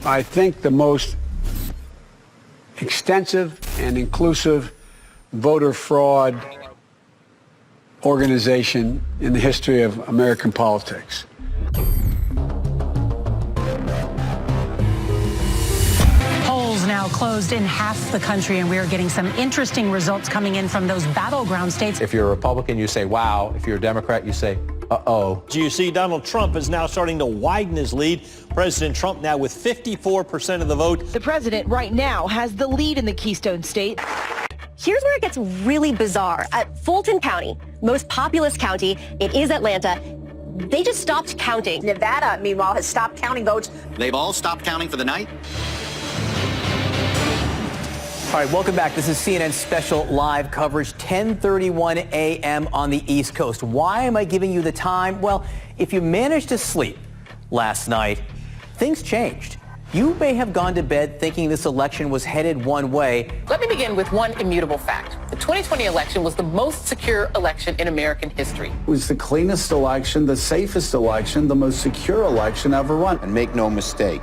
I think, the most extensive and inclusive voter fraud organization in the history of American politics. Polls now closed in half the country, and we are getting some interesting results coming in from those battleground states. If you're a Republican, you say, wow. If you're a Democrat, you say, uh-oh. You see, Donald Trump is now starting to widen his lead. President Trump now with 54% of the vote. The president right now has the lead in the Keystone State. Here's where it gets really bizarre. At Fulton County, most populous county, it is Atlanta, they just stopped counting. Nevada, meanwhile, has stopped counting votes. They've all stopped counting for the night. All right, welcome back. This is CNN's special live coverage, 10:31 a.m. on the East Coast. Why am I giving you the time? Well, if you managed to sleep last night, things changed. You may have gone to bed thinking this election was headed one way. Let me begin with one immutable fact. The 2020 election was the most secure election in American history. It was the cleanest election, the safest election, the most secure election ever run. And make no mistake,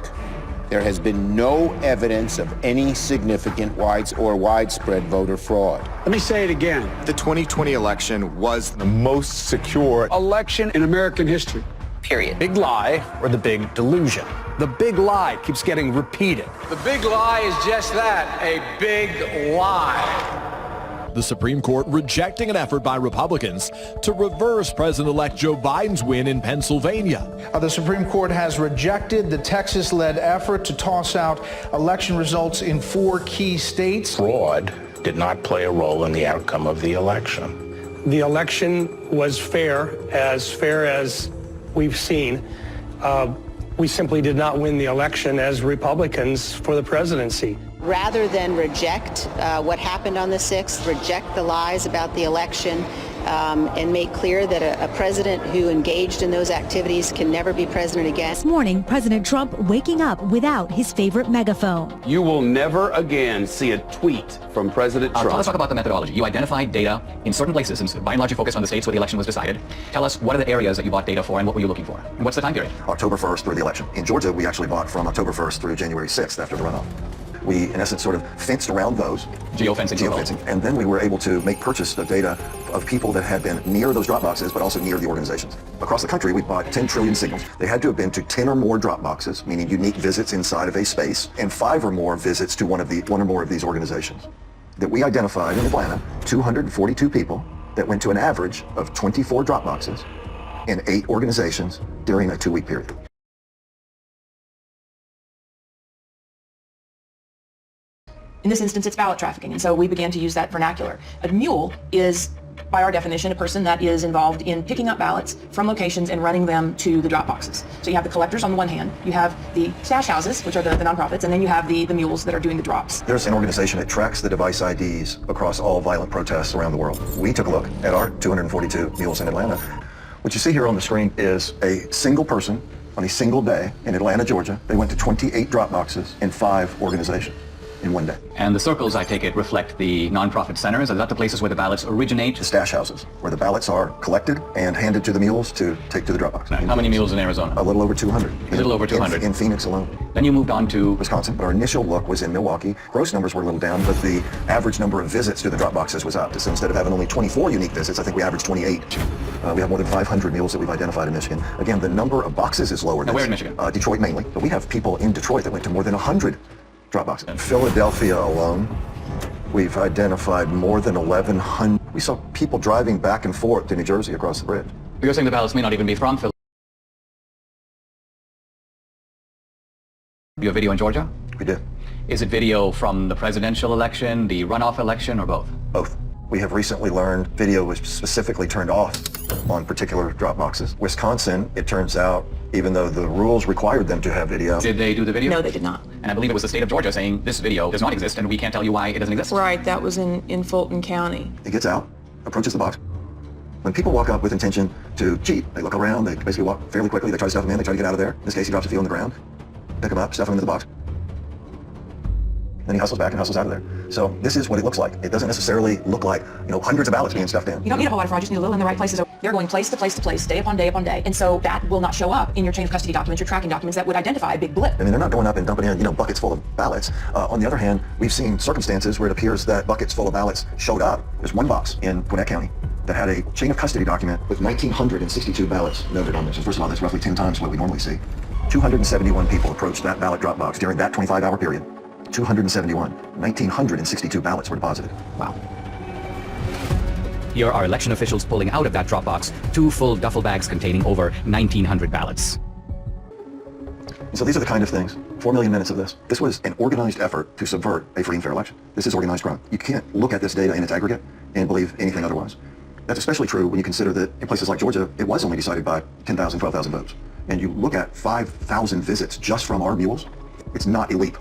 there has been no evidence of any significant widespread voter fraud. Let me say it again. The 2020 election was the most secure election in American history. Period. Big lie or the big delusion? The big lie keeps getting repeated. The big lie is just that, a big lie. The Supreme Court rejecting an effort by Republicans to reverse President-elect Joe Biden's win in Pennsylvania. The Supreme Court has rejected the Texas-led effort to toss out election results in 4 key states. Fraud did not play a role in the outcome of the election. The election was fair as we've seen. We simply did not win the election as Republicans for the presidency. Rather than reject what happened on the 6th, reject the lies about the election, and make clear that a president who engaged in those activities can never be president again. This morning, President Trump waking up without his favorite megaphone. You will never again see a tweet from President Trump. Let's talk about the methodology. You identified data in certain places, and by and large you focused on the states where the election was decided. Tell us, what are the areas that you bought data for, and what were you looking for? And what's the time period? October 1st through the election. In Georgia, we actually bought from October 1st through January 6th after the runoff. We, in essence, sort of fenced around those. Geofencing. And then we were able to make purchase of data of people that had been near those drop boxes, but also near the organizations. Across the country, we bought 10 trillion signals. They had to have been to 10 or more drop boxes, meaning unique visits inside of a space, and 5 or more visits to one or more of these organizations. That we identified in Atlanta 242 people that went to an average of 24 drop boxes in 8 organizations during a 2-week period. In this instance, it's ballot trafficking, and so we began to use that vernacular. A mule is, by our definition, a person that is involved in picking up ballots from locations and running them to the drop boxes. So you have the collectors on the one hand, you have the stash houses, which are the nonprofits, and then you have the mules that are doing the drops. There's an organization that tracks the device IDs across all violent protests around the world. We took a look at our 242 mules in Atlanta. What you see here on the screen is a single person on a single day in Atlanta, Georgia. They went to 28 drop boxes in 5 organizations in one day. And the circles, I take it, reflect the nonprofit centers? Are that the places where the ballots originate? The stash houses, where the ballots are collected and handed to the mules to take to the drop box. How many mules in Arizona? A little over 200. A little over 200. In Phoenix alone. Then you moved on to Wisconsin. Our initial look was in Milwaukee. Gross numbers were a little down, but the average number of visits to the drop boxes was up. So instead of having only 24 unique visits, I think we averaged 28. We have more than 500 mules that we've identified in Michigan. Again, the number of boxes is lower. Now, where in Michigan? Detroit mainly, but we have people in Detroit that went to more than 100 drop boxes. In Philadelphia alone, we've identified more than 1,100. We saw people driving back and forth to New Jersey across the bridge. You're saying the ballots may not even be from Philadelphia. You have video in Georgia? We did. Is it video from the presidential election, the runoff election, or both? Both. We have recently learned video was specifically turned off on particular drop boxes. Wisconsin, it turns out, even though the rules required them to have video. Did they do the video? No, they did not. And I believe it was the state of Georgia saying this video does not exist and we can't tell you why it doesn't exist. Right, that was in Fulton County. It gets out, approaches the box. When people walk up with intention to cheat, they look around, they basically walk fairly quickly, they try to stuff them in, they try to get out of there. In this case, he drops a few on the ground, pick them up, stuff them into the box. Then he hustles back and hustles out of there. So this is what it looks like. It doesn't necessarily look like, hundreds of ballots being stuffed in. You don't need a whole lot of fraud, you just need a little in the right places. They're going place to place to place, day upon day upon day. And so that will not show up in your chain of custody documents, your tracking documents that would identify a big blip. I mean, they're not going up and dumping in, buckets full of ballots. On the other hand, we've seen circumstances where it appears that buckets full of ballots showed up. There's one box in Gwinnett County that had a chain of custody document with 1,962 ballots noted on there. So first of all, that's roughly 10 times what we normally see. 271 people approached that ballot drop box during that 25-hour period. 271. 1,962 ballots were deposited. Wow. Here are election officials pulling out of that drop box 2 full duffel bags containing over 1,900 ballots. So these are the kind of things, 4 million minutes of this. This was an organized effort to subvert a free and fair election. This is organized crime. You can't look at this data in its aggregate and believe anything otherwise. That's especially true when you consider that in places like Georgia, it was only decided by 10,000, 12,000 votes. And you look at 5,000 visits just from our mules, it's not a leap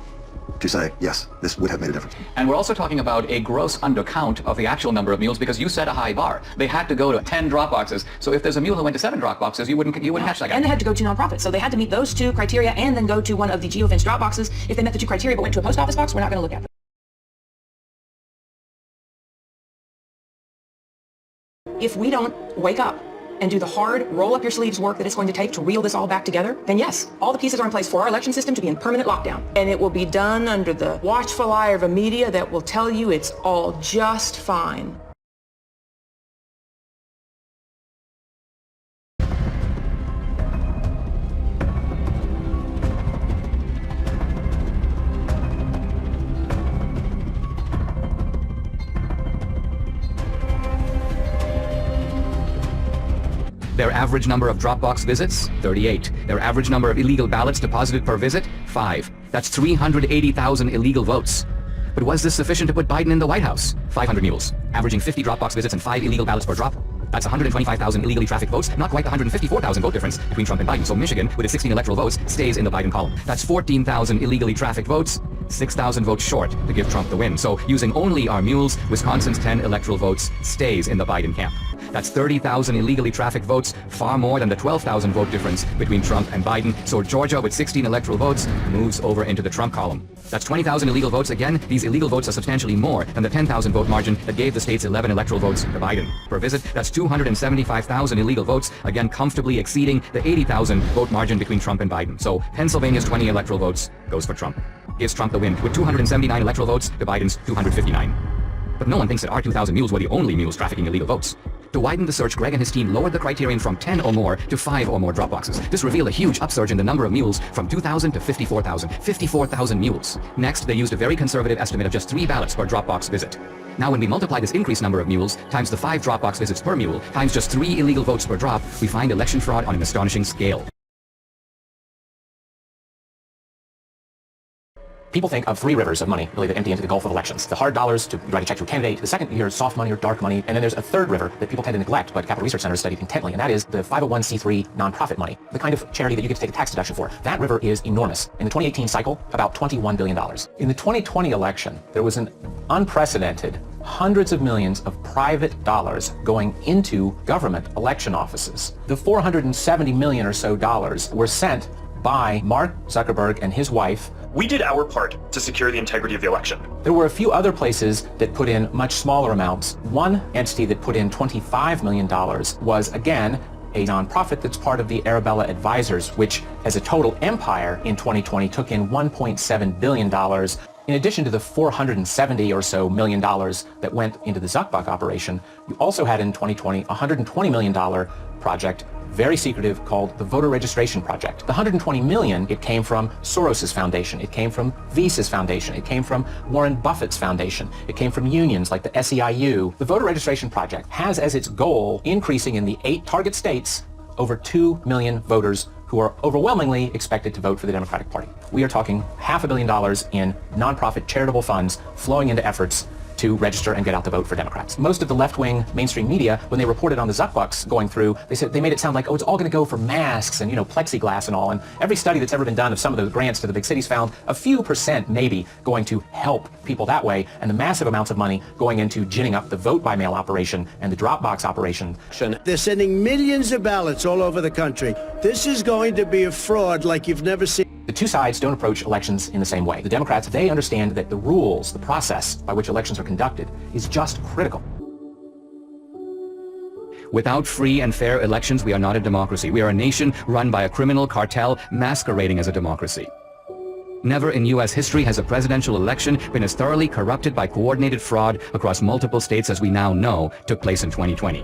to say, yes, this would have made a difference. And we're also talking about a gross undercount of the actual number of mules because you set a high bar. They had to go to 10 drop boxes. So if there's a mule who went to 7 drop boxes, you wouldn't catch that guy. And they had to go to nonprofits. So they had to meet those 2 criteria and then go to one of the geofence drop boxes. If they met the 2 criteria but went to a post office box, we're not going to look at them. If we don't wake up and do the hard, roll-up-your-sleeves work that it's going to take to reel this all back together, then yes, all the pieces are in place for our election system to be in permanent lockdown. And it will be done under the watchful eye of a media that will tell you it's all just fine. Their average number of Dropbox visits, 38. Their average number of illegal ballots deposited per visit, 5. That's 380,000 illegal votes. But was this sufficient to put Biden in the White House? 500 mules, averaging 50 Dropbox visits and 5 illegal ballots per drop. That's 125,000 illegally trafficked votes, not quite the 154,000 vote difference between Trump and Biden. So Michigan, with its 16 electoral votes, stays in the Biden column. That's 14,000 illegally trafficked votes, 6,000 votes short to give Trump the win. So using only our mules, Wisconsin's 10 electoral votes stays in the Biden camp. That's 30,000 illegally trafficked votes, far more than the 12,000 vote difference between Trump and Biden. So Georgia, with 16 electoral votes, moves over into the Trump column. That's 20,000 illegal votes. Again, these illegal votes are substantially more than the 10,000 vote margin that gave the states 11 electoral votes to Biden. Per visit, that's 275,000 illegal votes, again comfortably exceeding the 80,000 vote margin between Trump and Biden. So Pennsylvania's 20 electoral votes goes for Trump. Gives Trump the win with 279 electoral votes to Biden's 259. But no one thinks that our 2,000 mules were the only mules trafficking illegal votes. To widen the search, Greg and his team lowered the criterion from 10 or more to 5 or more drop boxes. This revealed a huge upsurge in the number of mules from 2,000 to 54,000. 54,000 mules. Next, they used a very conservative estimate of just 3 ballots per drop box visit. Now when we multiply this increased number of mules times the 5 drop box visits per mule times just 3 illegal votes per drop, we find election fraud on an astonishing scale. People think of 3 rivers of money, really, that empty into the gulf of elections. The hard dollars to write a check to a candidate. The second, you hear soft money or dark money. And then there's a third river that people tend to neglect, but Capital Research Center has studied intently, and that is the 501c3 nonprofit money, the kind of charity that you get to take a tax deduction for. That river is enormous. In the 2018 cycle, about $21 billion. In the 2020 election, there was an unprecedented hundreds of millions of private dollars going into government election offices. The $470 million or so dollars were sent by Mark Zuckerberg and his wife. We did our part to secure the integrity of the election. There were a few other places that put in much smaller amounts. One entity that put in $25 million was, again, a nonprofit that's part of the Arabella Advisors, which as a total empire in 2020 took in $1.7 billion. In addition to the $470 or so million that went into the Zuckbuck operation, you also had in 2020 a $120 million project, very secretive, called the Voter Registration Project. The $120 million, it came from Soros's foundation, it came from Visa's foundation, it came from Warren Buffett's foundation, it came from unions like the SEIU. The Voter Registration Project has as its goal increasing in the 8 target states over 2 million voters who are overwhelmingly expected to vote for the Democratic Party. We are talking $500 million in nonprofit charitable funds flowing into efforts to register and get out the vote for Democrats. Most of the left-wing mainstream media, when they reported on the Zuckbucks going through, they made it sound like, oh, it's all going to go for masks and, plexiglass and all. And every study that's ever been done of some of the grants to the big cities found a few percent maybe going to help people that way, and the massive amounts of money going into ginning up the vote-by-mail operation and the Dropbox operation. They're sending millions of ballots all over the country. This is going to be a fraud like you've never seen. The two sides don't approach elections in the same way. The Democrats, they understand that the rules, the process by which elections are conducted is just critical. Without free and fair elections, we are not a democracy. We are a nation run by a criminal cartel masquerading as a democracy. Never in U.S. history has a presidential election been as thoroughly corrupted by coordinated fraud across multiple states as we now know took place in 2020.